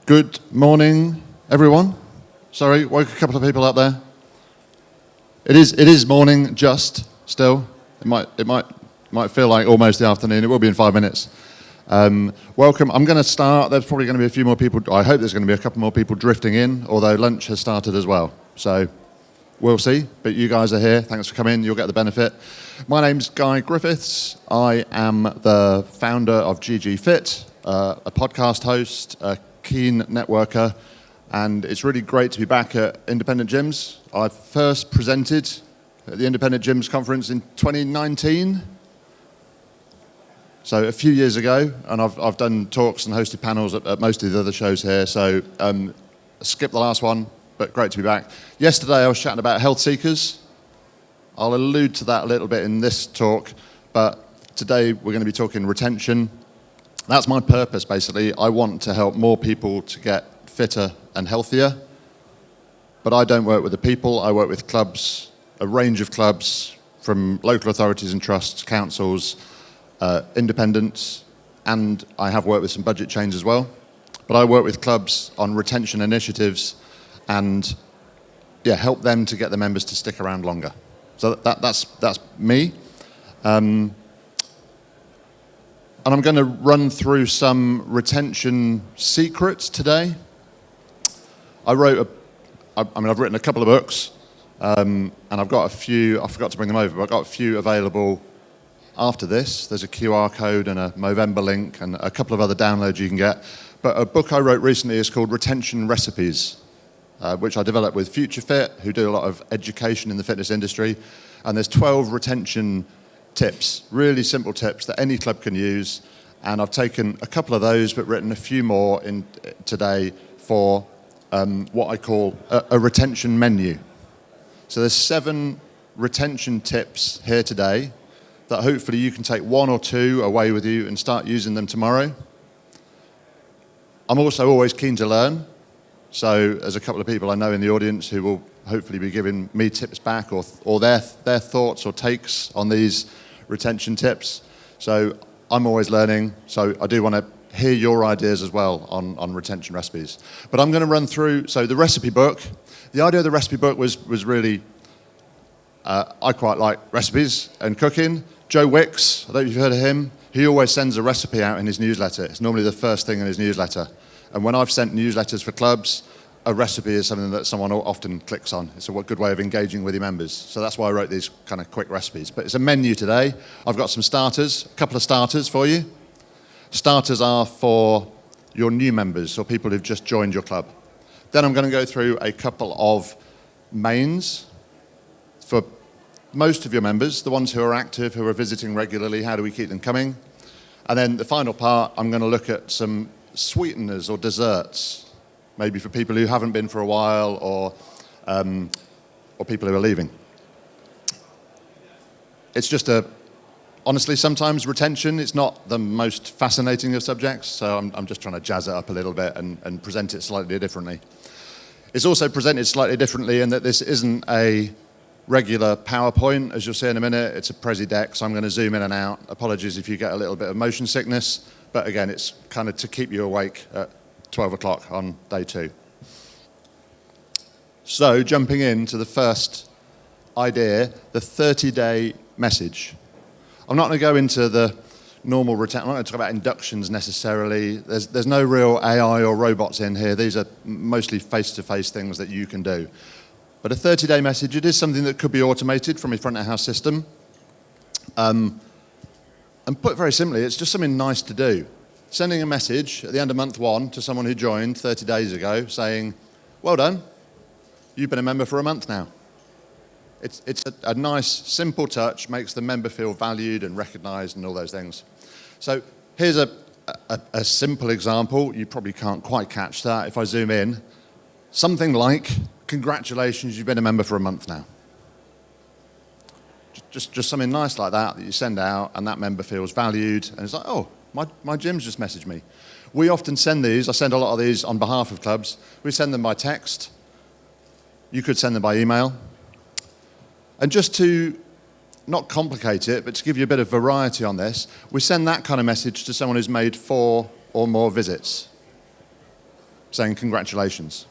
Good morning, everyone. Sorry, woke a couple of people up there. It is morning, just still. It might feel like almost the afternoon. It will be in 5 minutes. Welcome. I'm going to start. There's probably going to be a few more people. I hope there's going to be a couple more people drifting in, although lunch has started as well. So we'll see. But you guys are here. Thanks for coming. You'll get the benefit. My name's Guy Griffiths. I am the founder of GG Fit, a podcast host, a keen networker, and it's really great to be back at Independent Gyms. I first presented at the Independent Gyms conference in 2019, so a few years ago, and I've done talks and hosted panels at most of the other shows here, so skipped the last one, but great to be back. Yesterday I was chatting about health seekers. I'll allude to that a little bit in this talk, but today we're going to be talking retention. That's my purpose, basically. I want to help more people to get fitter and healthier, but I don't work with the people. I work with clubs, a range of clubs, from local authorities and trusts, councils, independents, and I have worked with some budget chains as well. But I work with clubs on retention initiatives and help them to get the members to stick around longer. So that's me. And I'm going to run through some retention secrets today. I've written a couple of books, and I've got a few, I forgot to bring them over, but I've got a few available after this. There's a QR code and a Movember link and a couple of other downloads you can get. But a book I wrote recently is called Retention Recipes, which I developed with Future Fit, who do a lot of education in the fitness industry. And there's 12 retention tips, really simple tips that any club can use. And I've taken a couple of those, but written a few more in today for what I call a retention menu. So there's 7 retention tips here today that hopefully you can take 1 or 2 away with you and start using them tomorrow. I'm also always keen to learn. So there's a couple of people I know in the audience who will hopefully be giving me tips back or their thoughts or takes on these retention tips. So I'm always learning. So I do want to hear your ideas as well on retention recipes. But I'm going to run through, so the recipe book. The idea of the recipe book was really, I quite like recipes and cooking. Joe Wicks, I don't know if you've heard of him, he always sends a recipe out in his newsletter. It's normally the first thing in his newsletter. And when I've sent newsletters for clubs, a recipe is something that someone often clicks on. It's a good way of engaging with your members. So that's why I wrote these kind of quick recipes. But it's a menu today. I've got some starters, a couple of starters for you. Starters are for your new members or people who've just joined your club. Then I'm going to go through a couple of mains for most of your members, the ones who are active, who are visiting regularly. How do we keep them coming? And then the final part, I'm going to look at some sweeteners or desserts, maybe for people who haven't been for a while or people who are leaving. It's just honestly, sometimes retention is not the most fascinating of subjects, so I'm just trying to jazz it up a little bit and present it slightly differently. It's also presented slightly differently in that this isn't a regular PowerPoint, as you'll see in a minute. It's a Prezi deck, so I'm going to zoom in and out. Apologies if you get a little bit of motion sickness, but again, it's kind of to keep you awake at 12 o'clock on day 2. So jumping into the first idea, the 30-day message. I'm not going to go into the normal retention. I'm not going to talk about inductions necessarily. There's no real AI or robots in here. These are mostly face-to-face things that you can do. But a 30-day message, it is something that could be automated from your front-of-house system. And put very simply, it's just something nice to do. Sending a message at the end of month 1 to someone who joined 30 days ago saying, well done, you've been a member for a month now. It's a nice, simple touch, makes the member feel valued and recognised and all those things. So here's a simple example. You probably can't quite catch that if I zoom in. Something like, congratulations, you've been a member for a month now. Just something nice like that you send out and that member feels valued and it's like, oh, my gym's just messaged me. We often send these, I send a lot of these on behalf of clubs. We send them by text. You could send them by email. And just to not complicate it, but to give you a bit of variety on this, we send that kind of message to someone who's made 4 or more visits. saying congratulations.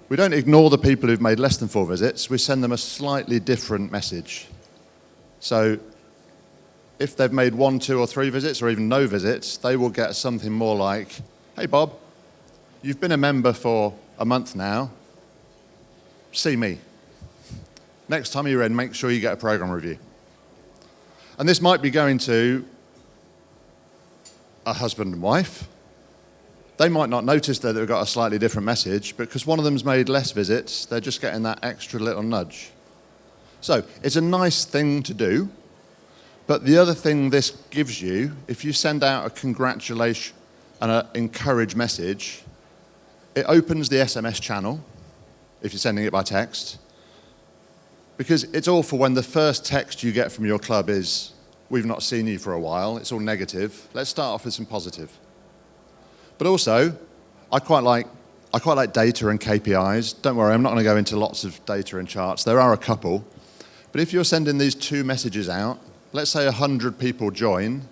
We don't ignore the people who've made less than 4 visits, we send them a slightly different message. So if they've made 1, 2 or 3 visits or even no visits, they will get something more like, hey Bob, you've been a member for a month now, see me. Next time you're in, make sure you get a program review. And this might be going to a husband and wife. They might not notice that they've got a slightly different message, but because one of them's made less visits, they're just getting that extra little nudge. So it's a nice thing to do, but the other thing this gives you, if you send out a congratulation and an encourage message, it opens the SMS channel, if you're sending it by text, because it's awful when the first text you get from your club is, we've not seen you for a while, it's all negative. Let's start off with some positive. But also, I quite like data and KPIs. Don't worry, I'm not going to go into lots of data and charts. There are a couple. But if you're sending these 2 messages out, let's say 100 people join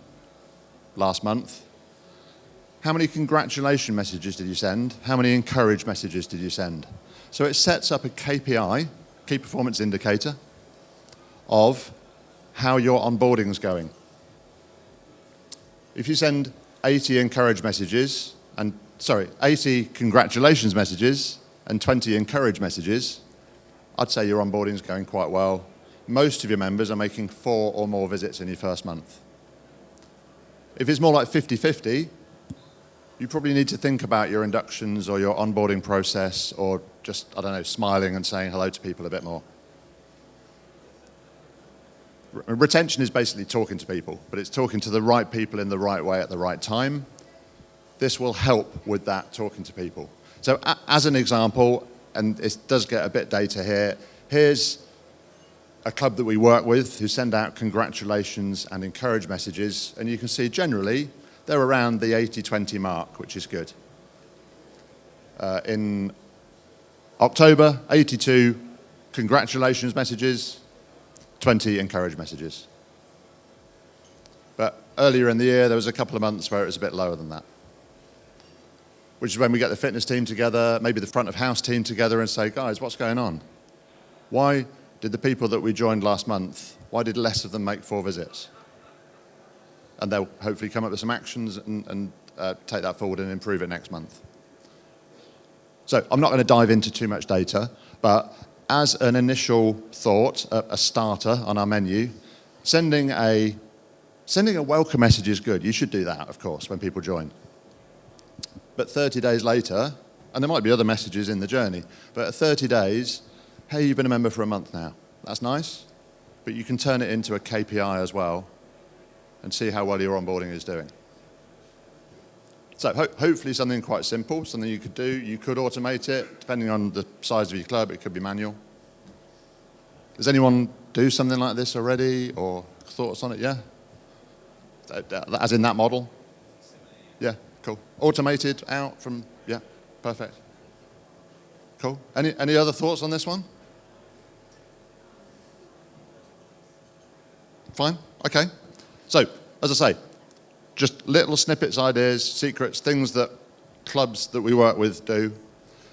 last month, how many congratulation messages did you send? How many encourage messages did you send? So it sets up a KPI, key performance indicator, of how your onboarding is going. If you send 80 encourage messages, 80 congratulations messages and 20 encourage messages, I'd say your onboarding is going quite well. Most of your members are making 4 or more visits in your first month. If it's more like 50-50, you probably need to think about your inductions or your onboarding process, or just, I don't know, smiling and saying hello to people a bit more. Retention is basically talking to people, but it's talking to the right people in the right way at the right time. This will help with that talking to people. So as an example, and it does get a bit data here, here's a club that we work with who send out congratulations and encourage messages, and you can see generally they're around the 80-20 mark, which is good. In October, 82 congratulations messages, 20 encourage messages. But earlier in the year, there was a couple of months where it was a bit lower than that, which is when we get the fitness team together, maybe the front of house team together, and say, guys, what's going on? Why did the people that we joined last month, why did less of them make 4 visits? And they'll hopefully come up with some actions and take that forward and improve it next month. So I'm not going to dive into too much data, but as an initial thought, a starter on our menu, sending a welcome message is good. You should do that, of course, when people join. But 30 days later, and there might be other messages in the journey, but at 30 days, hey, you've been a member for a month now. That's nice, but you can turn it into a KPI as well and see how well your onboarding is doing. So hopefully something quite simple, something you could do. You could automate it, depending on the size of your club, it could be manual. Does anyone do something like this already, or thoughts on it? Yeah? As in that model? Yeah, cool. Automated, out from, yeah, perfect. Cool. Any other thoughts on this one? Fine, okay. So, as I say, just little snippets, ideas, secrets, things that clubs that we work with do.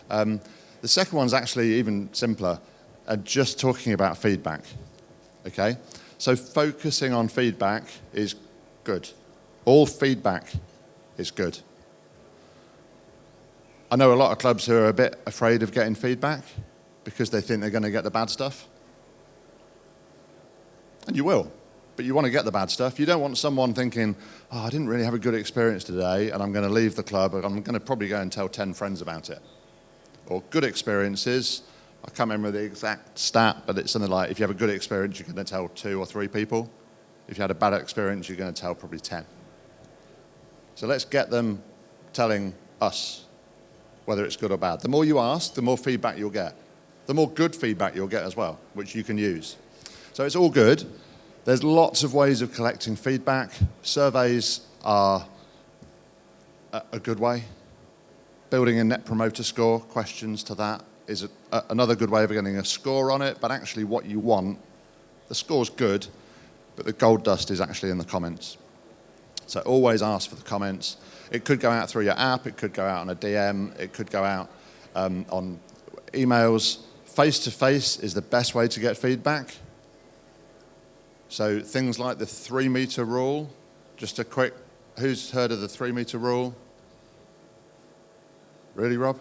The second one's actually even simpler, just talking about feedback, okay? So focusing on feedback is good. All feedback is good. I know a lot of clubs who are a bit afraid of getting feedback because they think they're going to get the bad stuff. And you will. But you want to get the bad stuff. You don't want someone thinking, oh, I didn't really have a good experience today, and I'm going to leave the club, and I'm going to probably go and tell 10 friends about it. Or good experiences, I can't remember the exact stat, but it's something like, if you have a good experience, you're going to tell 2 or 3 people. If you had a bad experience, you're going to tell probably 10. So let's get them telling us whether it's good or bad. The more you ask, the more feedback you'll get. The more good feedback you'll get as well, which you can use. So it's all good. There's lots of ways of collecting feedback. Surveys are a good way. Building a net promoter score, questions to that, is another good way of getting a score on it, but actually what you want, the score's good, but the gold dust is actually in the comments. So always ask for the comments. It could go out through your app, it could go out on a DM, it could go out on emails. Face-to-face is the best way to get feedback. So things like the 3-meter rule, just a quick, who's heard of the 3-meter rule? Really, Rob?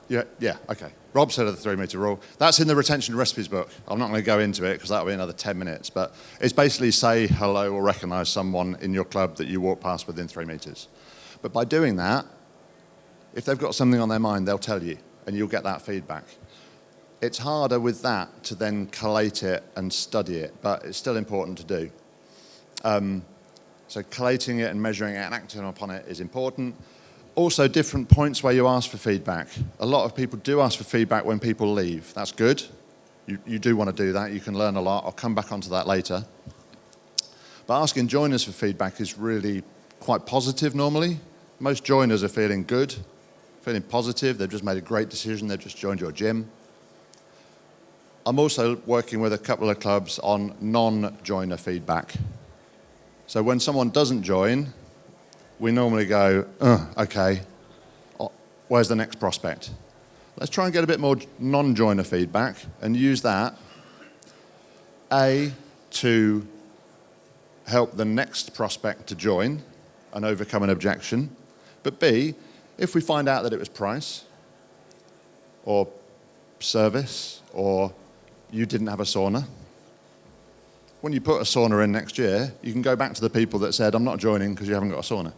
Yeah, okay. Rob said of the 3-meter rule. That's in the retention recipes book. I'm not going to go into it because that'll be another 10 minutes. But it's basically say hello or recognize someone in your club that you walk past within 3 meters. But by doing that, if they've got something on their mind, they'll tell you and you'll get that feedback. It's harder with that to then collate it and study it, but it's still important to do. So collating it and measuring it and acting upon it is important. Also, different points where you ask for feedback. A lot of people do ask for feedback when people leave. That's good. You do want to do that. You can learn a lot. I'll come back onto that later. But asking joiners for feedback is really quite positive normally. Most joiners are feeling good, feeling positive. They've just made a great decision. They've just joined your gym. I'm also working with a couple of clubs on non-joiner feedback. So when someone doesn't join, we normally go, okay, where's the next prospect? Let's try and get a bit more non-joiner feedback and use that, A, to help the next prospect to join and overcome an objection, but B, if we find out that it was price or service or you didn't have a sauna, when you put a sauna in next year, you can go back to the people that said, I'm not joining because you haven't got a sauna.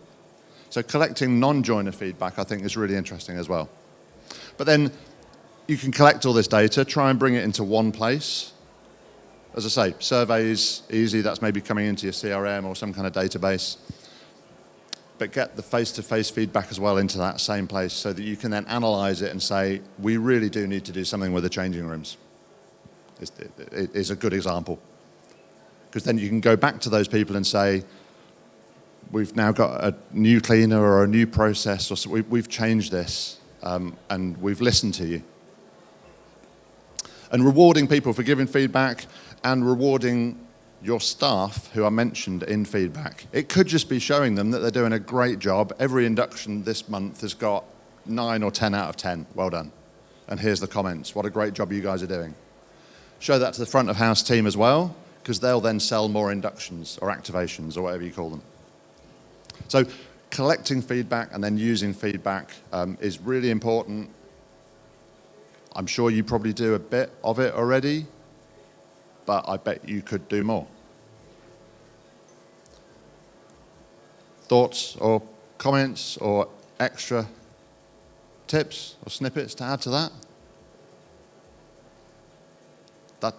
So collecting non-joiner feedback, I think, is really interesting as well. But then you can collect all this data, try and bring it into one place. As I say, surveys, easy, that's maybe coming into your CRM or some kind of database. But get the face-to-face feedback as well into that same place so that you can then analyze it and say, we really do need to do something with the changing rooms. It is a good example. Because then you can go back to those people and say, we've now got a new cleaner or a new process, or so we've changed this, and we've listened to you. And rewarding people for giving feedback and rewarding your staff who are mentioned in feedback. It could just be showing them that they're doing a great job. Every induction this month has got 9 or 10 out of 10. Well done. And here's the comments. What a great job you guys are doing. Show that to the front of house team as well, because they'll then sell more inductions or activations or whatever you call them. So collecting feedback and then using feedback is really important. I'm sure you probably do a bit of it already, but I bet you could do more. Thoughts or comments or extra tips or snippets to add to that?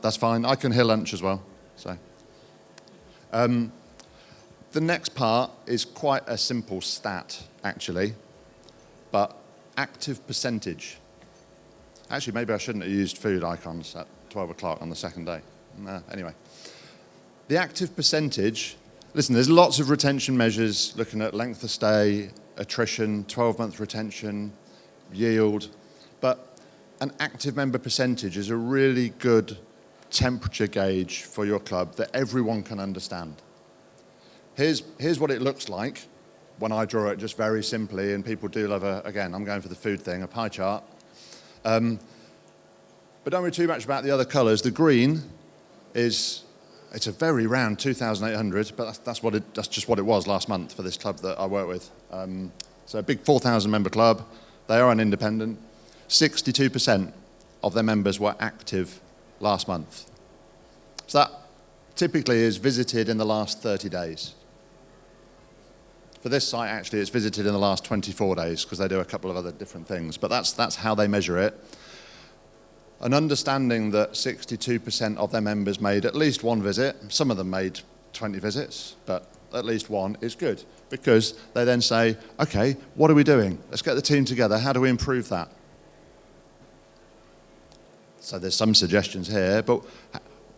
That's fine. I can hear lunch as well. So, the next part is quite a simple stat, actually, but active percentage. Actually, maybe I shouldn't have used food icons at 12 o'clock on the second day. Anyway, the active percentage, listen, there's lots of retention measures looking at length of stay, attrition, 12-month retention, yield, but an active member percentage is a really good temperature gauge for your club that everyone can understand. Here's what it looks like when I draw it just very simply, and people do love again, I'm going for the food thing, a pie chart. But don't worry too much about the other colours. The green it's a very round 2,800, but that's just what it was last month for this club that I work with. So a big 4,000 member club. They are an independent. 62% of their members were active last month. So that typically is visited in the last 30 days. For this site, actually, it's visited in the last 24 days because they do a couple of other different things. But that's how they measure it. An understanding that 62% of their members made at least one visit. Some of them made 20 visits, but at least one is good because they then say, okay, what are we doing? Let's get the team together. How do we improve that? So there's some suggestions here, but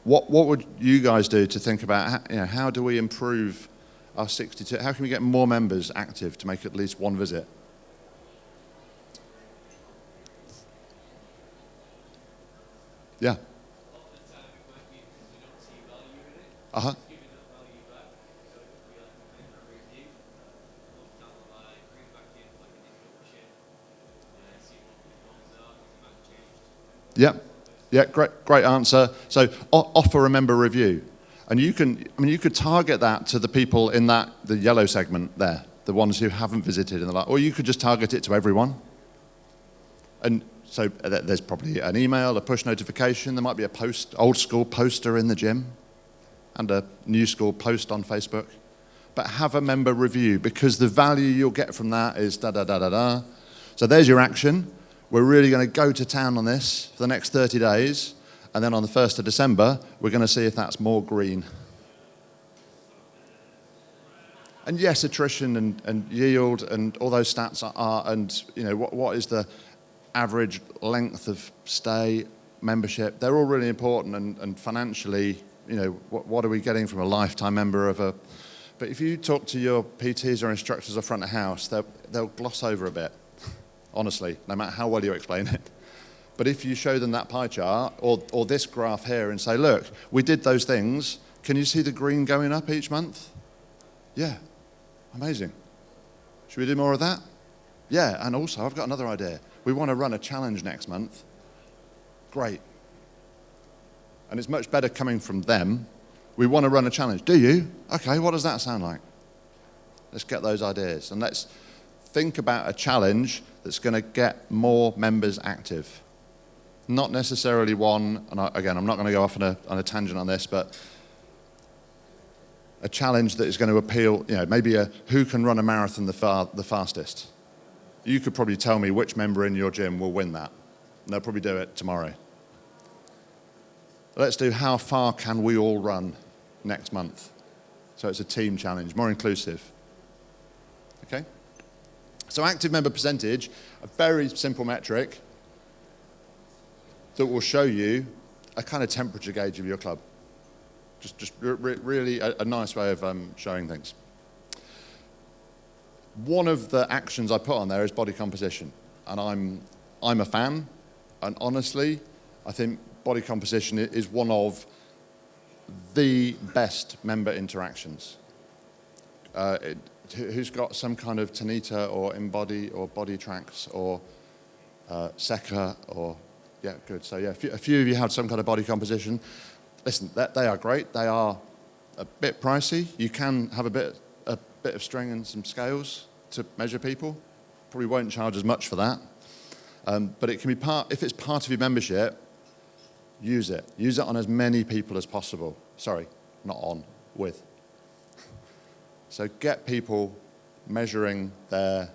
what would you guys do to think about how do we improve our 62? How can we get more members active to make at least one visit? Yeah. Uh-huh. Yeah, yeah, great answer. So offer a member review. And you could target that to the people in the yellow segment there, the ones who haven't visited in the last, or you could just target it to everyone. And so there's probably an email, a push notification, there might be a old school poster in the gym, and a new school post on Facebook. But have a member review, because the value you'll get from that is da-da-da-da-da. So there's your action. We're really going to go to town on this for the next 30 days. And then on the 1st of December, we're going to see if that's more green. And yes, attrition and yield and all those stats are, and what is the average length of stay, membership, they're all really important, and financially, what are we getting from a lifetime member of a... But if you talk to your PTs or instructors or front of house, they'll gloss over a bit, honestly, no matter how well you explain it. But if you show them that pie chart or this graph here and say, look, we did those things, can you see the green going up each month? Yeah, amazing. Should we do more of that? Yeah, and also I've got another idea. We want to run a challenge next month. Great. And it's much better coming from them. We want to run a challenge. Do you? Okay, what does that sound like? Let's get those ideas. And let's think about a challenge that's going to get more members active. Not necessarily one, and I'm not going to go off on a tangent on this, but a challenge that is going to appeal, maybe who can run a marathon the fastest. You could probably tell me which member in your gym will win that. And they'll probably do it tomorrow. Let's do how far can we all run next month. So it's a team challenge, more inclusive. Okay? So active member percentage, a very simple metric that will show you a kind of temperature gauge of your club. Just really a nice way of showing things. One of the actions I put on there is body composition, and I'm a fan, and honestly, I think body composition is one of the best member interactions. Who's got some kind of Tanita or Embody or Body Tracks or Seca or... Yeah, good. So yeah, a few of you have some kind of body composition. Listen, they are great. They are a bit pricey. You can have a bit of string and some scales to measure people. Probably won't charge as much for that. But it can be if it's part of your membership, use it. Use it on as many people as possible. Sorry, not on, with. So get people measuring their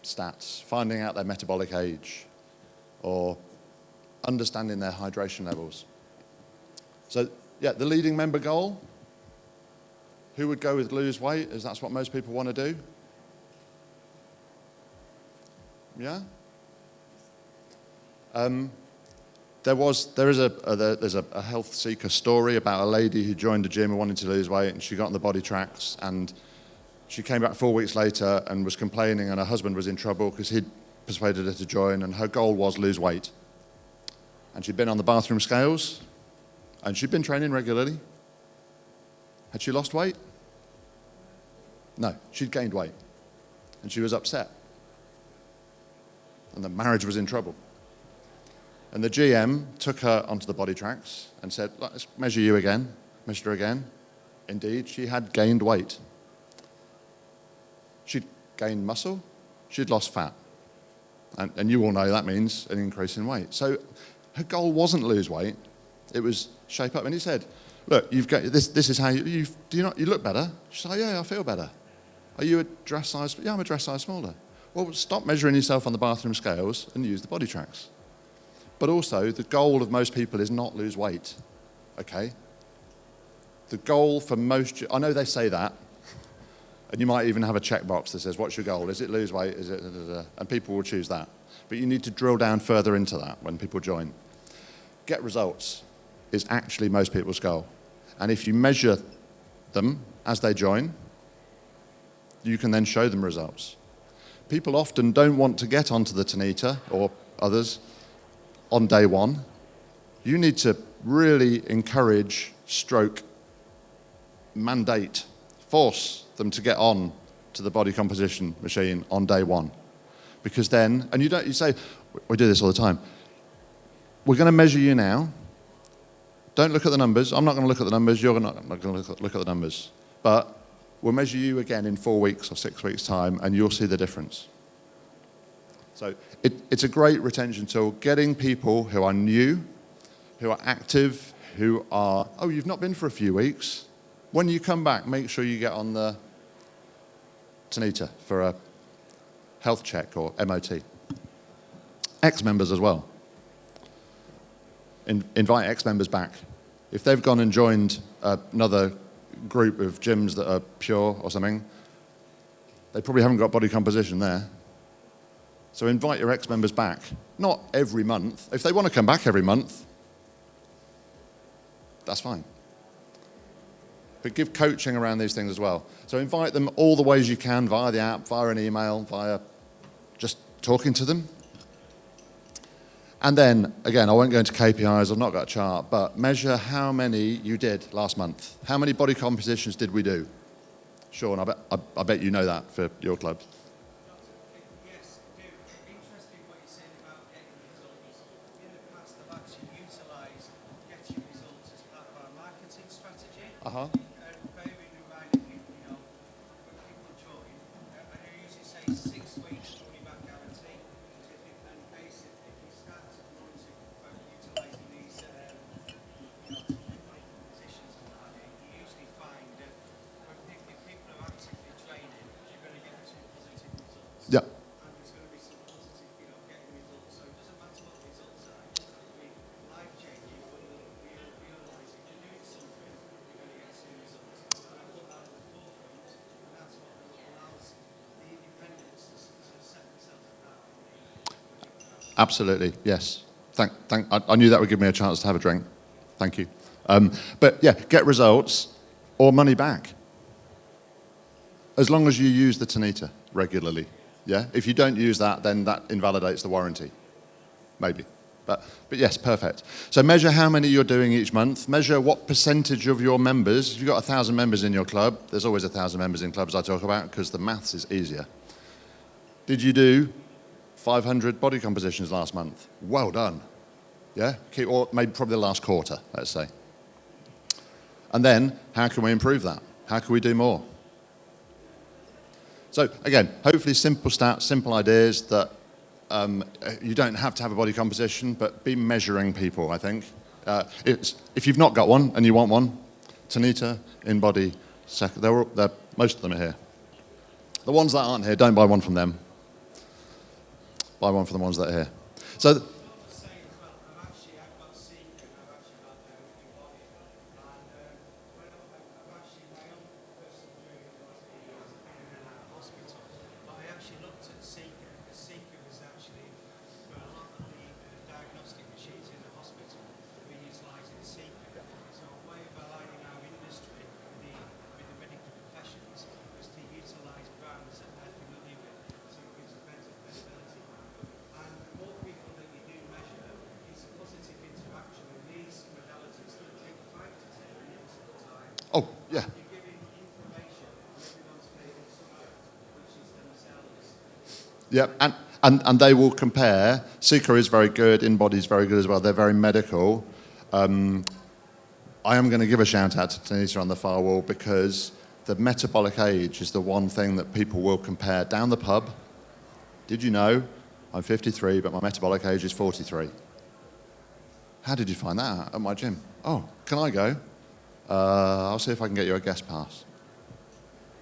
stats, finding out their metabolic age, or understanding their hydration levels. So, yeah, the leading member goal, who would go with lose weight, as that's what most people want to do? Yeah? There's a health seeker story about a lady who joined a gym and wanted to lose weight, and she got on the body tracks, and she came back 4 weeks later and was complaining, and her husband was in trouble because he'd persuaded her to join, and her goal was lose weight. And she'd been on the bathroom scales, and she'd been training regularly. Had she lost weight? No, she'd gained weight, and she was upset. And the marriage was in trouble. And the GM took her onto the body tracks and said, let's measure you again, measured her again. Indeed, she had gained weight. She'd gained muscle, she'd lost fat. And you all know that means an increase in weight. So her goal wasn't lose weight, it was shape up. And he said, look, you've got this is how you look better? She's like, yeah, I feel better. Are you a dress size? Yeah, I'm a dress size smaller. Well, stop measuring yourself on the bathroom scales and use the body tracks. But also, the goal of most people is not lose weight, okay? The goal for most, I know they say that, and you might even have a checkbox that says, what's your goal? Is it lose weight? Is it, and people will choose that. But you need to drill down further into that when people join. Get results is actually most people's goal. And if you measure them as they join, you can then show them results. People often don't want to get onto the Tanita or others on day one. You need to really encourage, mandate, force them to get on to the body composition machine on day one. Because then, and you say, we do this all the time, we're going to measure you now. Don't look at the numbers. I'm not going to look at the numbers. You're not going to look at the numbers. But we'll measure you again in 4 weeks or 6 weeks' time, and you'll see the difference. So it's a great retention tool, getting people who are new, who are active, who are, oh, you've not been for a few weeks. When you come back, make sure you get on the Tanita for a health check or MOT. Ex-members as well. Invite ex-members back. If they've gone and joined another group of gyms that are pure or something, they probably haven't got body composition there. So invite your ex-members back. Not every month. If they want to come back every month, that's fine. But give coaching around these things as well. So invite them all the ways you can, via the app, via an email, via just talking to them. And then, again, I won't go into KPIs, I've not got a chart, but measure how many you did last month. How many body compositions did we do? Sean, I bet you know that for your club. Yes, interesting what you're saying about getting results. In the past, I've actually utilised getting results as part of our marketing strategy. And bearing in mind, when people join, I usually say 6 weeks money back guarantee. And basically, if you start to utilising these positions and that, you usually find that if people are actively training, you're going to get some positive results. Yeah. And there's going to be some positive, getting results. So it doesn't matter what the results are. I mean, life changing, but you'll realise if you're doing something, you're going to get some results. And I put that at the forefront, and that's what allows the independents to set themselves apart. Absolutely, yes. I knew that would give me a chance to have a drink. Thank you. But yeah, get results or money back. As long as you use the Tanita regularly. Yeah? If you don't use that, then that invalidates the warranty. Maybe. But yes, perfect. So measure how many you're doing each month. Measure what percentage of your members. If you've got 1,000 members in your club, there's always 1,000 members in clubs I talk about because the maths is easier. Did you do 500 body compositions last month? Well done. Yeah? Or maybe probably the last quarter, let's say. And then, how can we improve that? How can we do more? So again, hopefully simple stats, simple ideas that you don't have to have a body composition, but be measuring people, I think. If you've not got one and you want one, Tanita, InBody, most of them are here. The ones that aren't here, don't buy one from them. Buy one from the ones that are here. So. Oh, yeah. Yeah, and they will compare. Seeker is very good, InBody is very good as well. They're very medical. I am going to give a shout out to Tanita on the far wall because the metabolic age is the one thing that people will compare down the pub. Did you know I'm 53, but my metabolic age is 43? How did you find that out? At my gym? Oh, can I go? I'll see if I can get you a guest pass.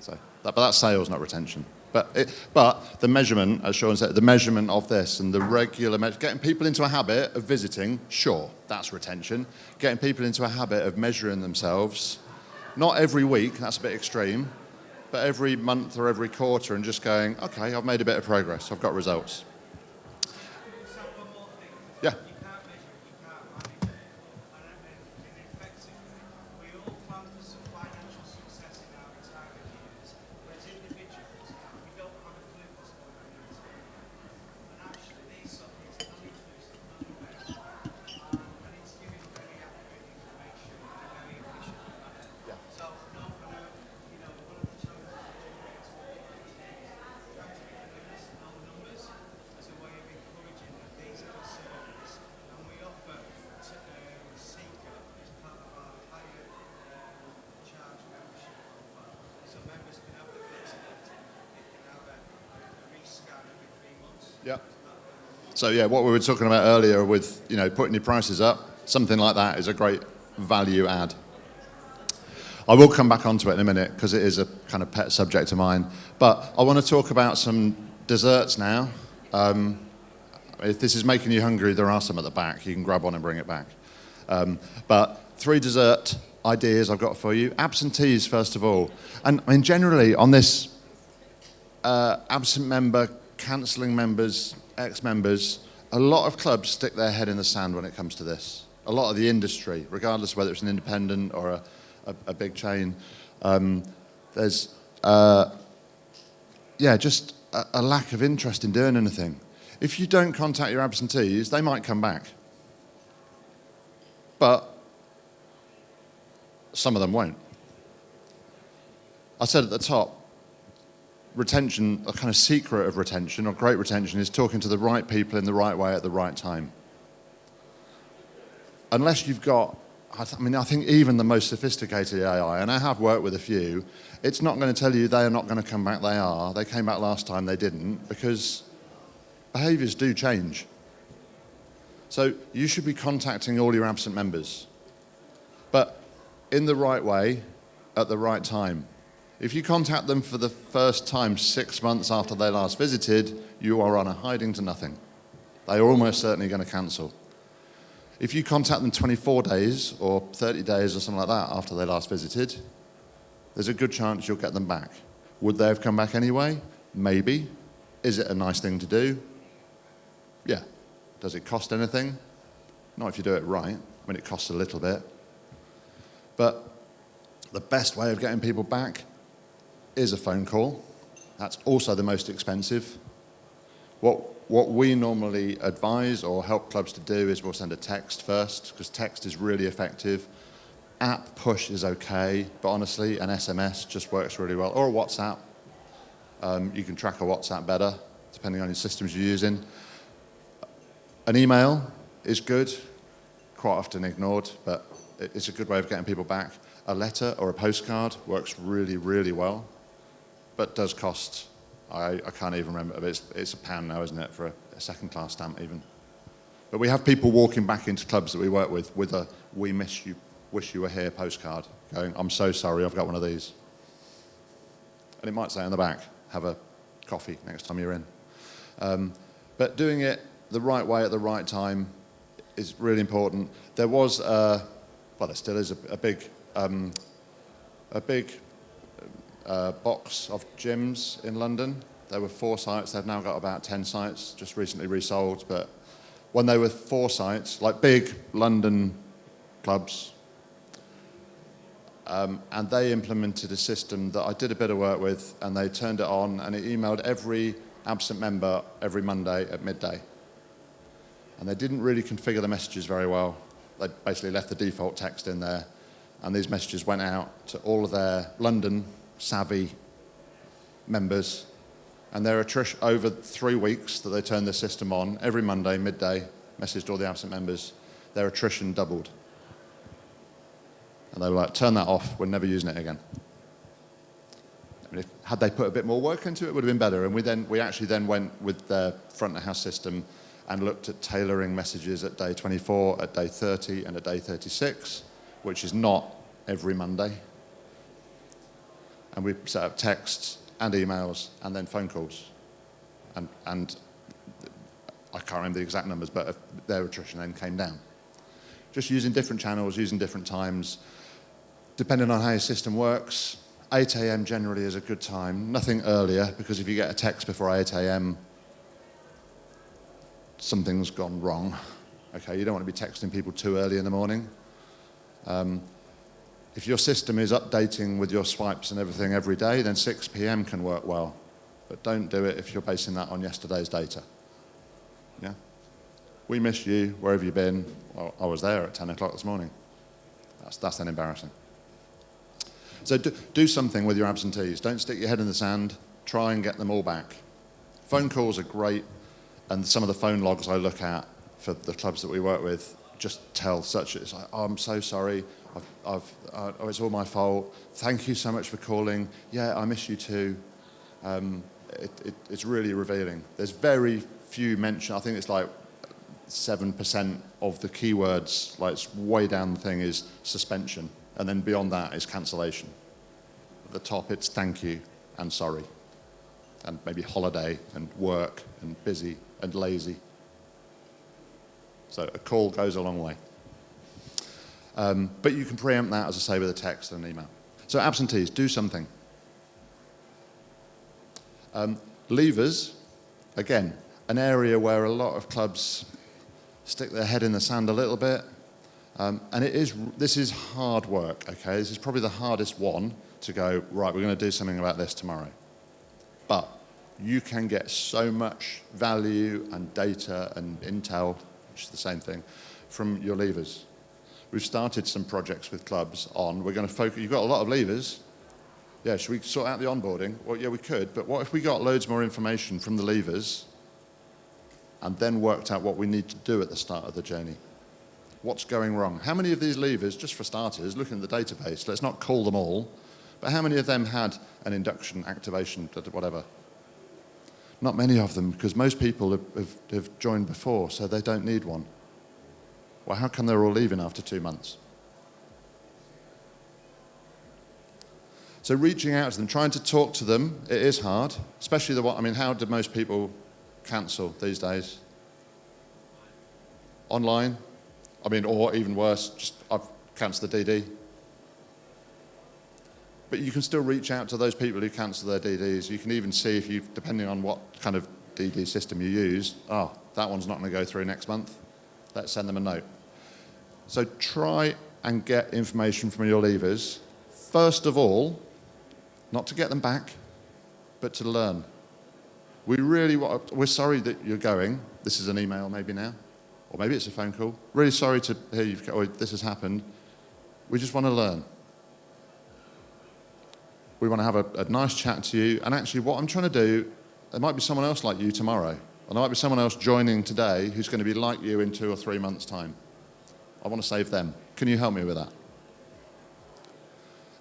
So, but that's sales, not retention. But the measurement, as Sean said, the measurement of this and the regular getting people into a habit of visiting, sure, that's retention. Getting people into a habit of measuring themselves, not every week, that's a bit extreme, but every month or every quarter and just going, okay, I've made a bit of progress, I've got results. Yeah. Yeah. So yeah, what we were talking about earlier with, putting your prices up, something like that is a great value add. I will come back onto it in a minute because it is a kind of pet subject of mine. But I want to talk about some desserts now. If this is making you hungry, there are some at the back. You can grab one and bring it back. But 3 dessert ideas I've got for you. Absentees, first of all. And I mean, generally on this absent member, cancelling members, ex-members, a lot of clubs stick their head in the sand when it comes to this. A lot of the industry, regardless of whether it's an independent or a big chain, there's just a lack of interest in doing anything. If you don't contact your absentees, they might come back. But some of them won't. I said at the top, retention, a kind of secret of retention, or great retention, is talking to the right people in the right way at the right time. Unless you've got, I think even the most sophisticated AI, and I have worked with a few, it's not going to tell you they are not going to come back, they are. They came back last time, they didn't, because behaviours do change. So you should be contacting all your absent members, but in the right way, at the right time. If you contact them for the first time 6 months after they last visited, you are on a hiding to nothing. They are almost certainly going to cancel. If you contact them 24 days or 30 days or something like that after they last visited, there's a good chance you'll get them back. Would they have come back anyway? Maybe. Is it a nice thing to do? Yeah. Does it cost anything? Not if you do it right. I mean, it costs a little bit. But the best way of getting people back is a phone call. That's also the most expensive. What we normally advise or help clubs to do is we'll send a text first, because text is really effective. App push is okay, but honestly, an SMS just works really well, or a WhatsApp. You can track a WhatsApp better, depending on your systems you're using. An email is good, quite often ignored, but it's a good way of getting people back. A letter or a postcard works really, really well, but does cost, I can't even remember, but it's £1 now, isn't it, for a second-class stamp even. But we have people walking back into clubs that we work with a "we miss you, wish you were here" postcard, going, "I'm so sorry, I've got one of these." And it might say on the back, "Have a coffee next time you're in." But doing it the right way at the right time is really important. There was, there still is a big box of gyms in London. There were 4 sites. They've now got about 10 sites, just recently resold. But when they were 4 sites, like big London clubs, and they implemented a system that I did a bit of work with, and they turned it on, and it emailed every absent member every Monday at midday. And they didn't really configure the messages very well. They basically left the default text in there, and these messages went out to all of their London savvy members, and their attrition over 3 weeks that they turned the system on, every Monday midday, messaged all the absent members, their attrition doubled. And they were like, "Turn that off, we're never using it again." I mean, had they put a bit more work into it, it would have been better. And we actually then went with their front of house system and looked at tailoring messages at day 24, at day 30, and at day 36, which is not every Monday. And we set up texts and emails and then phone calls. And I can't remember the exact numbers, but their attrition then came down. Just using different channels, using different times, depending on how your system works. 8 a.m. generally is a good time. Nothing earlier, because if you get a text before 8 a.m., something's gone wrong. Okay, you don't want to be texting people too early in the morning. If your system is updating with your swipes and everything every day, then 6 p.m. can work well. But don't do it if you're basing that on yesterday's data. Yeah? "We miss you, where have you been?" Well, I was there at 10 o'clock this morning. That's then embarrassing. So do something with your absentees. Don't stick your head in the sand. Try and get them all back. Phone calls are great, and some of the phone logs I look at for the clubs that we work with just tell it's like, "Oh, I'm so sorry. It's all my fault. Thank you so much for calling. Yeah, I miss you too." It's really revealing. There's very few mention, I think it's like 7% of the keywords, like it's way down the thing, is suspension. And then beyond that is cancellation. At the top, it's thank you and sorry. And maybe holiday and work and busy and lazy. So a call goes a long way. But you can preempt that, as I say, with a text and an email. So absentees, do something. Leavers, again, an area where a lot of clubs stick their head in the sand a little bit. And this is hard work, okay? This is probably the hardest one to go, right, we're going to do something about this tomorrow. But you can get so much value and data and intel, which is the same thing, from your leavers. We've started some projects with clubs on, we're going to focus, you've got a lot of leavers. Yeah, should we sort out the onboarding? Well, yeah, we could, but what if we got loads more information from the leavers and then worked out what we need to do at the start of the journey? What's going wrong? How many of these leavers, just for starters, looking at the database, let's not call them all, but how many of them had an induction, activation, whatever? Not many of them, because most people have joined before, so they don't need one. Well, how come they're all leaving after 2 months? So reaching out to them, trying to talk to them, it is hard, especially how do most people cancel these days? Online? Or even worse, just I've cancelled the DD. But you can still reach out to those people who cancel their DDs. You can even see if depending on what kind of DD system you use, that one's not going to go through next month. Let's send them a note. So try and get information from your leavers. First of all, not to get them back, but to learn. We're sorry that you're going. This is an email maybe now, or maybe it's a phone call. Really sorry to hear this has happened. We just want to learn. We want to have a nice chat to you. And actually what I'm trying to do, there might be someone else like you tomorrow, and there might be someone else joining today who's going to be like you in 2 or 3 months' time. I want to save them. Can you help me with that?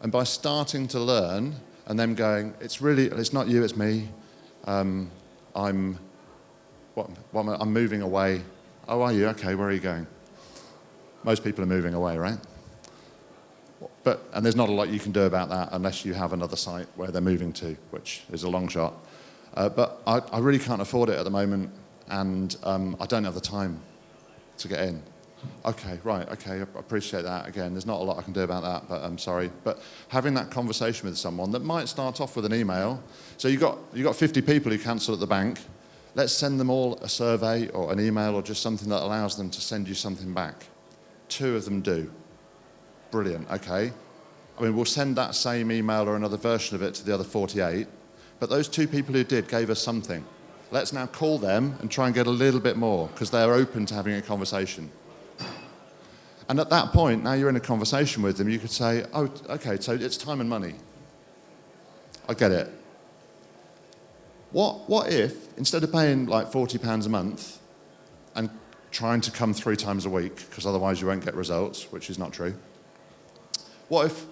And by starting to learn and them going, it's not you, it's me. I'm moving away. Oh, are you? Okay, where are you going? Most people are moving away, right? And there's not a lot you can do about that unless you have another site where they're moving to, which is a long shot. But I really can't afford it at the moment, and I don't have the time to get in. Okay, right, okay, I appreciate that. Again, there's not a lot I can do about that, but I'm sorry. But having that conversation with someone that might start off with an email. So you've got 50 people who cancel at the bank. Let's send them all a survey or an email or just something that allows them to send you something back. 2 of them do. Brilliant, okay. We'll send that same email or another version of it to the other 48, but those 2 people who did gave us something. Let's now call them and try and get a little bit more, because they're open to having a conversation. And at that point, now you're in a conversation with them, you could say, oh, okay, so it's time and money. I get it. What if, instead of paying like £40 a month and trying to come 3 times a week, because otherwise you won't get results, which is not true, what if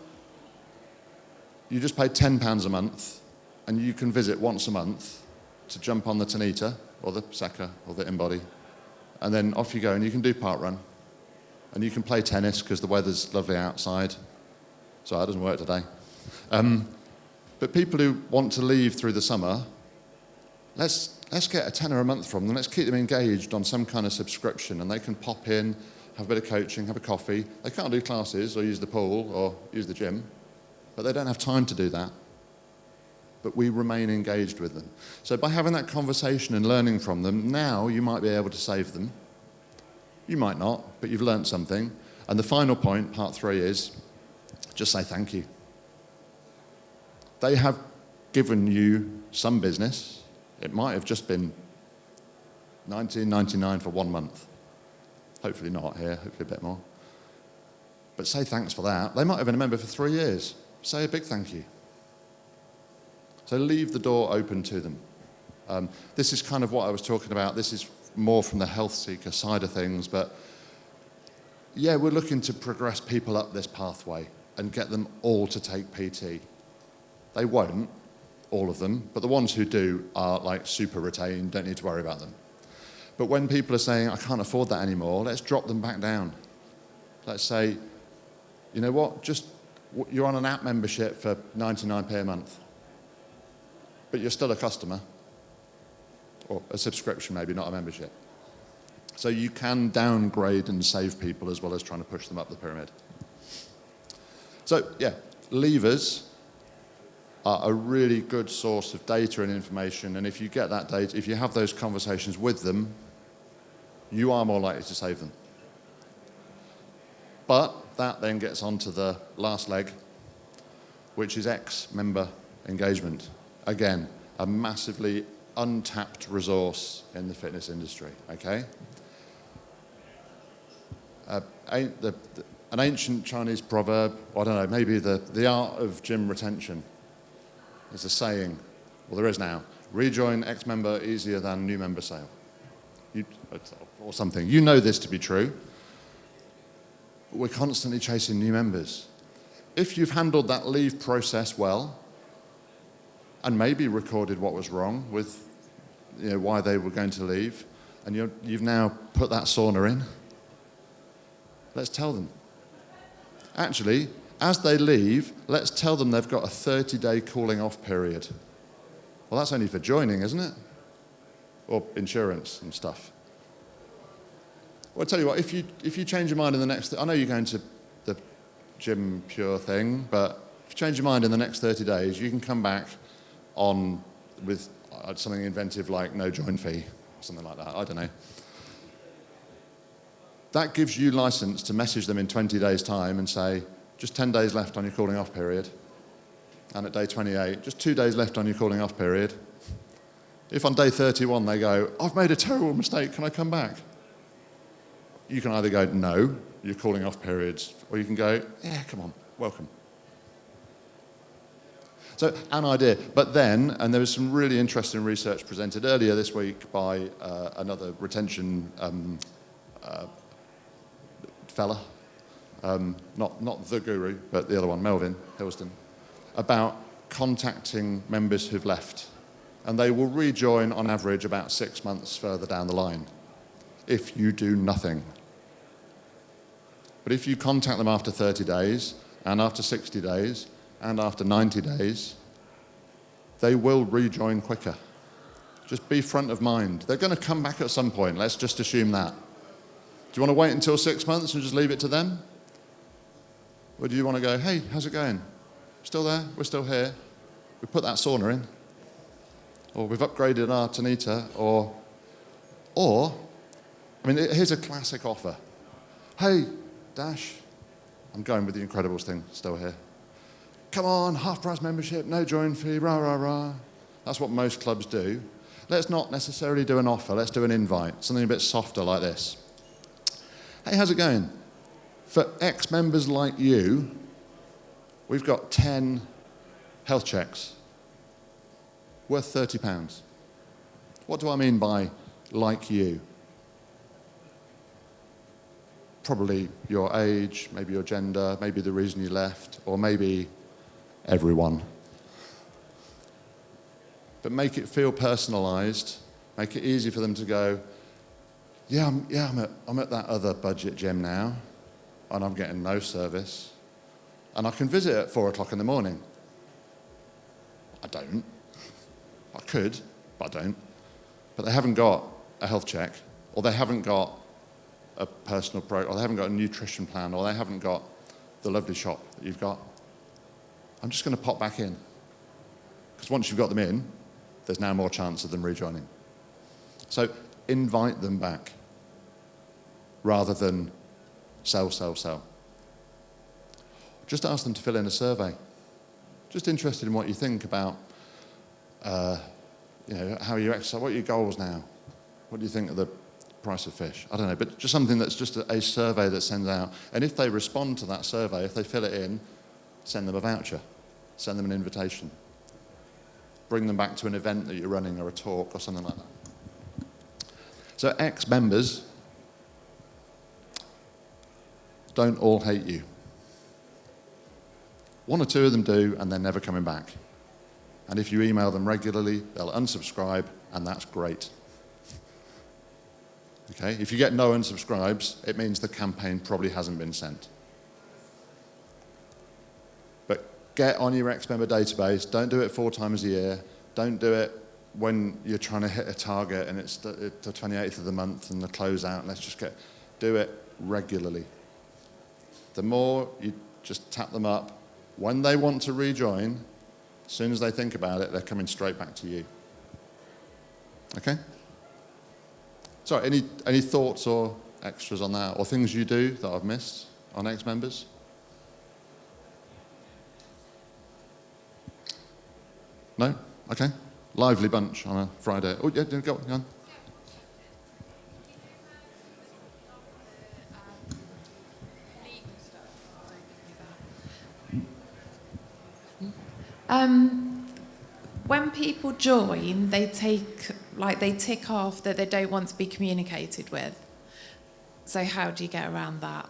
you just pay £10 a month and you can visit once a month to jump on the Tanita or the Seka or the Embody, and then off you go and you can do park run and you can play tennis because the weather's lovely outside. Sorry, that doesn't work today. But people who want to leave through the summer, let's get a tenner a month from them. Let's keep them engaged on some kind of subscription, and they can pop in, have a bit of coaching, have a coffee. They can't do classes or use the pool or use the gym, but they don't have time to do that. But we remain engaged with them. So by having that conversation and learning from them, now you might be able to save them. You might not, but you've learned something. And the final point, part 3, is just say thank you. They have given you some business. It might have just been $19.99 for 1 month. Hopefully not here, hopefully a bit more. But say thanks for that. They might have been a member for 3 years. Say a big thank you. So leave the door open to them. This is kind of what I was talking about. This is more from the health seeker side of things, but yeah, we're looking to progress people up this pathway and get them all to take PT. They won't, all of them, but the ones who do are like super retained, don't need to worry about them. But when people are saying, I can't afford that anymore, let's drop them back down. Let's say, you know what, you're on an app membership for 99p a month, but you're still a customer, or a subscription maybe, not a membership. So you can downgrade and save people as well as trying to push them up the pyramid. So yeah, levers are a really good source of data and information, and if you get that data, if you have those conversations with them, you are more likely to save them. But that then gets onto the last leg, which is ex-member engagement. Again, a massively untapped resource in the fitness industry, okay? An ancient Chinese proverb, I don't know, maybe the art of gym retention. There's a saying, well there is now, rejoin ex-member easier than new member sale. Or something. You know this to be true. We're constantly chasing new members. If you've handled that leave process well, and maybe recorded what was wrong with why they were going to leave, and you've now put that sauna in, let's tell them. Actually, as they leave, let's tell them they've got a 30-day cooling off period. Well, that's only for joining, isn't it? Or insurance and stuff. Well, I'll tell you what, if you change your mind in the next... I know you're going to the Gym Pure thing, but if you change your mind in the next 30 days, you can come back on with something inventive like no join fee, or something like that, I don't know. That gives you license to message them in 20 days' time and say, just 10 days left on your cooling off period. And at day 28, just 2 days left on your cooling off period. If on day 31 they go, I've made a terrible mistake, can I come back? You can either go, no, you're calling off periods, or you can go, yeah, come on, welcome. So, an idea. But then, and there was some really interesting research presented earlier this week by another retention fella, not the guru, but the other one, Melvin Hilston, about contacting members who've left. And they will rejoin on average about 6 months further down the line if you do nothing. But if you contact them after 30 days, and after 60 days, and after 90 days, they will rejoin quicker. Just be front of mind. They're going to come back at some point, let's just assume that. Do you want to wait until 6 months and just leave it to them? Or do you want to go, hey, how's it going? Still there? We're still here. We put that sauna in. Or we've upgraded our Tanita, or, I mean, here's a classic offer. Hey, Dash, I'm going with the Incredibles thing, still here. Come on, half-price membership, no join fee, rah, rah, rah. That's what most clubs do. Let's not necessarily do an offer, let's do an invite, something a bit softer like this. Hey, how's it going? For ex-members like you, we've got 10 health checks worth £30. What do I mean by like you? Probably your age, maybe your gender, maybe the reason you left, or maybe everyone. But make it feel personalised, make it easy for them to go, I'm at that other budget gym now, and I'm getting no service, and I can visit at 4 o'clock in the morning. I don't. I could, but I don't. But they haven't got a health check, or they haven't got a personal program, or they haven't got a nutrition plan, or they haven't got the lovely shop that you've got. I'm just going to pop back in. Because once you've got them in, there's now more chance of them rejoining. So invite them back, rather than sell. Just ask them to fill in a survey. Just interested in what you think about how you exercise, what are your goals now? What do you think of the price of fish? I don't know, but just something that's just a survey that sends out. And if they respond to that survey, if they fill it in, send them a voucher, send them an invitation. Bring them back to an event that you're running or a talk or something like that. So ex-members don't all hate you. 1 or 2 of them do, and they're never coming back. And if you email them regularly, they'll unsubscribe, and that's great. Okay? If you get no unsubscribes, it means the campaign probably hasn't been sent. But get on your ex-member database. Don't do it 4 times a year. Don't do it when you're trying to hit a target and it's the 28th of the month and the closeout. Do it regularly. The more you just tap them up, when they want to rejoin, as soon as they think about it, they're coming straight back to you. Okay? Sorry, any thoughts or extras on that, or things you do that I've missed on ex-members? No? Okay. Lively bunch on a Friday. Oh, yeah, go on. When people join, they tick off that they don't want to be communicated with. So how do you get around that?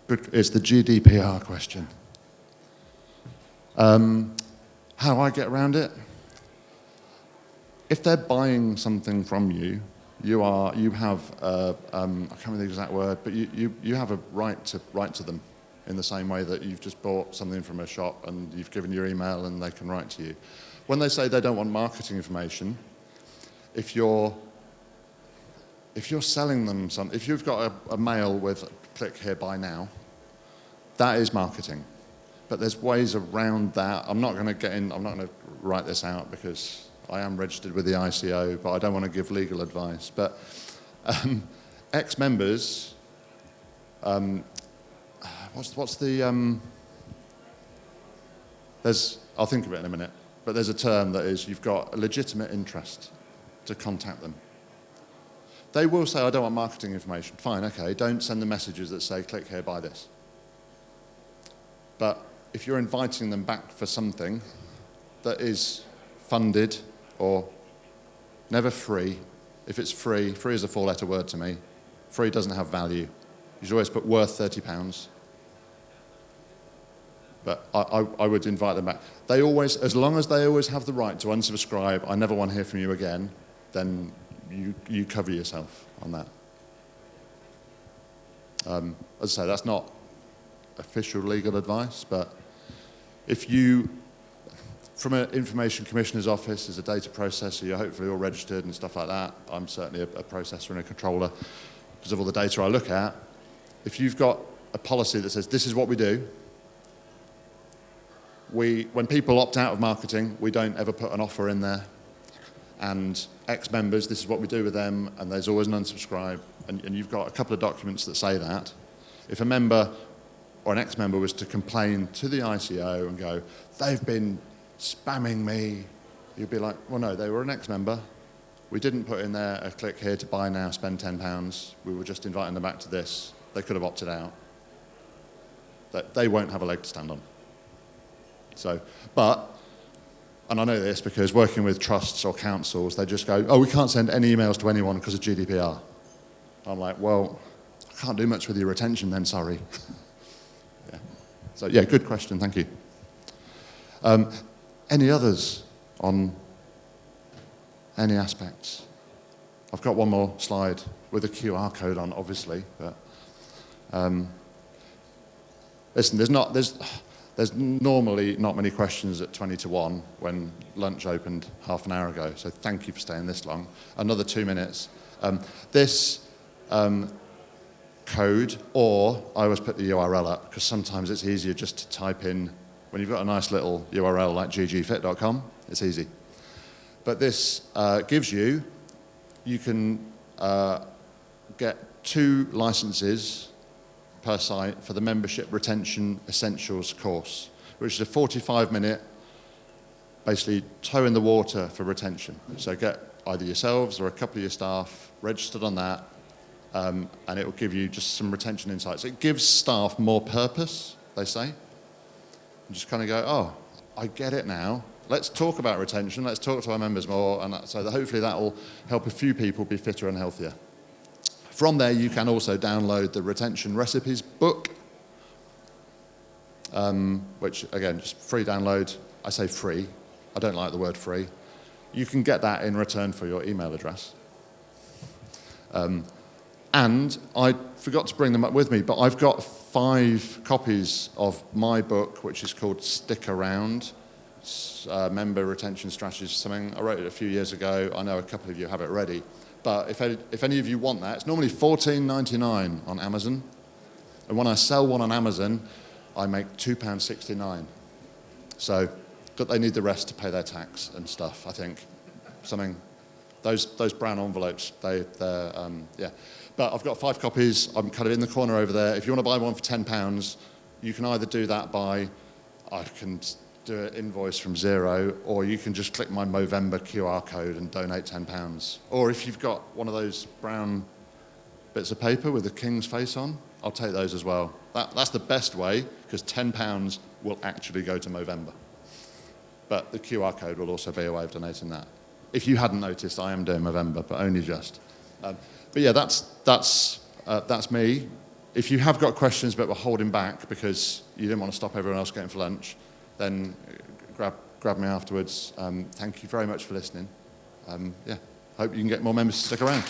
Good. It's the GDPR question. How do I get around it? If they're buying something from you, you have I can't remember the exact word, but you have a right to them in the same way that you've just bought something from a shop and you've given your email and they can write to you. When they say they don't want marketing information, if you're selling them something, if you've got a mail with click here, buy now, that is marketing. But there's ways around that. I'm not going to write this out because I am registered with the ICO, but I don't want to give legal advice. But ex-members, I'll think of it in a minute, but there's a term that is you've got a legitimate interest to contact them. They will say, I don't want marketing information. Fine, okay, don't send the messages that say, click here, buy this. But if you're inviting them back for something that is funded or never free, if it's free is a 4-letter word to me. Free doesn't have value. You should always put worth £30. But I would invite them back. They always, as long as they always have the right to unsubscribe, I never want to hear from you again, then you cover yourself on that. As I say, that's not official legal advice, but if you, from an information commissioner's office as a data processor, you're hopefully all registered and stuff like that. I'm certainly a processor and a controller because of all the data I look at. If you've got a policy that says this is what we do, when people opt out of marketing, we don't ever put an offer in there. And ex-members, this is what we do with them, and there's always an unsubscribe. And you've got a couple of documents that say that. If a member or an ex-member was to complain to the ICO and go, they've been spamming me, you'd be like, well, no, they were an ex-member. We didn't put in there a click here to buy now, spend £10. We were just inviting them back to this. They could have opted out. They won't have a leg to stand on. So, and I know this because working with trusts or councils, they just go, oh, we can't send any emails to anyone because of GDPR. I'm like, well, I can't do much with your retention then, sorry. Yeah. So, yeah, good question, thank you. Any others on any aspects? I've got one more slide with a QR code on, obviously, but listen, there's normally not many questions at 20 to 1 when lunch opened half an hour ago, so thank you for staying this long. Another 2 minutes. This code, or I always put the URL up because sometimes it's easier just to type in, when you've got a nice little URL like ggfit.com, it's easy. But this gives you can get 2 licenses per site for the Membership Retention Essentials course, which is a 45-minute, basically toe in the water for retention. So get either yourselves or a couple of your staff registered on that, and it will give you just some retention insights. It gives staff more purpose, they say. You just kind of go, oh, I get it now. Let's talk about retention. Let's talk to our members more, and so that hopefully that will help a few people be fitter and healthier. From there, you can also download the Retention Recipes book, which, again, just free download. I say free. I don't like the word free. You can get that in return for your email address. And I forgot to bring them up with me, but I've got 5 copies of my book, which is called Stick Around, Member Retention Strategies, something. I wrote it a few years ago. I know a couple of you have it ready. But if any of you want that, it's normally $14.99 on Amazon. And when I sell one on Amazon, I make £2.69. So but they need the rest to pay their tax and stuff, I think. Those brown envelopes, they're. But I've got 5 copies. I'm kind of in the corner over there. If you want to buy one for £10, you can either do that by, I can do an invoice from Xero, or you can just click my Movember QR code and donate £10. Or if you've got one of those brown bits of paper with the king's face on, I'll take those as well. That's the best way, because £10 will actually go to Movember. But the QR code will also be a way of donating that. If you hadn't noticed, I am doing Movember, but only just. But yeah, that's me. If you have got questions but we're holding back because you didn't want to stop everyone else getting for lunch, then grab me afterwards. Thank you very much for listening. Hope you can get more members to stick around.